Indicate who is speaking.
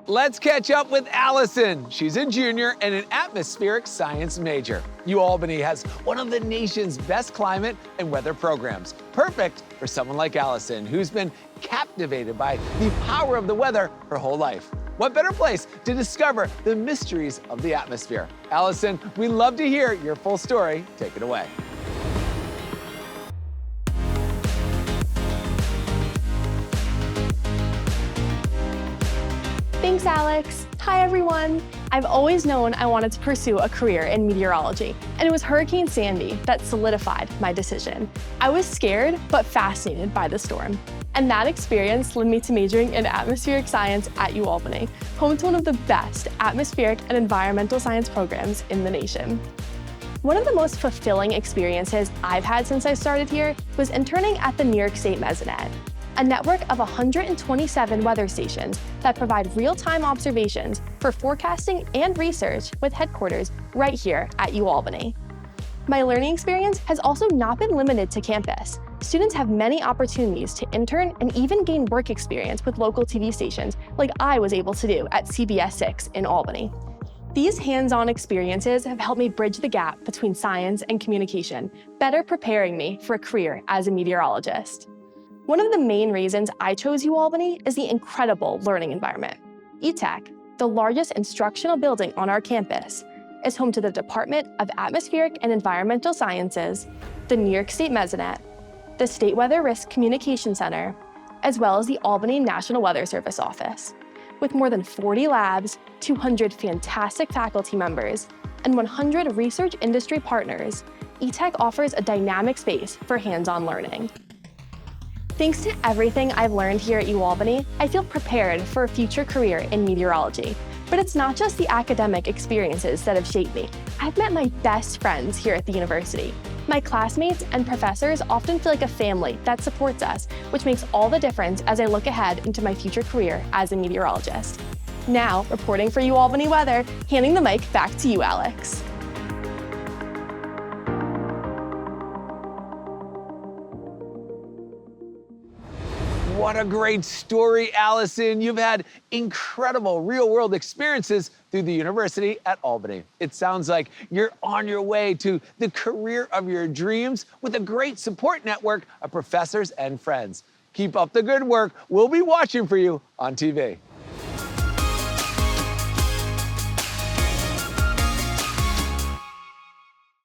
Speaker 1: Let's catch up with Allison. She's a junior and an atmospheric science major. UAlbany has one of the nation's best climate and weather programs, perfect for someone like Allison, who's been captivated by the power of the weather her whole life. What better place to discover the mysteries of the atmosphere? Allison, we love to hear your full story. Take it away.
Speaker 2: Thanks, Alex. Hi, everyone. I've always known I wanted to pursue a career in meteorology, and it was Hurricane Sandy that solidified my decision. I was scared, but fascinated by the storm. And that experience led me to majoring in atmospheric science at UAlbany, home to one of the best atmospheric and environmental science programs in the nation. One of the most fulfilling experiences I've had since I started here was interning at the New York State Mesonet, a network of 127 weather stations that provide real-time observations for forecasting and research with headquarters right here at UAlbany. My learning experience has also not been limited to campus. Students have many opportunities to intern and even gain work experience with local TV stations like I was able to do at CBS 6 in Albany. These hands-on experiences have helped me bridge the gap between science and communication, better preparing me for a career as a meteorologist. One of the main reasons I chose UAlbany is the incredible learning environment. ETech, the largest instructional building on our campus, is home to the Department of Atmospheric and Environmental Sciences, the New York State Mesonet, the State Weather Risk Communication Center, as well as the Albany National Weather Service office. With more than 40 labs, 200 fantastic faculty members, and 100 research industry partners, ETech offers a dynamic space for hands-on learning. Thanks to everything I've learned here at UAlbany, I feel prepared for a future career in meteorology. But it's not just the academic experiences that have shaped me. I've met my best friends here at the university. My classmates and professors often feel like a family that supports us, which makes all the difference as I look ahead into my future career as a meteorologist. Now, reporting for UAlbany Weather, handing the mic back to you, Alex.
Speaker 1: What a great story, Allison. You've had incredible real-world experiences through the university at Albany. It sounds like you're on your way to the career of your dreams with a great support network of professors and friends. Keep up the good work. We'll be watching for you on TV.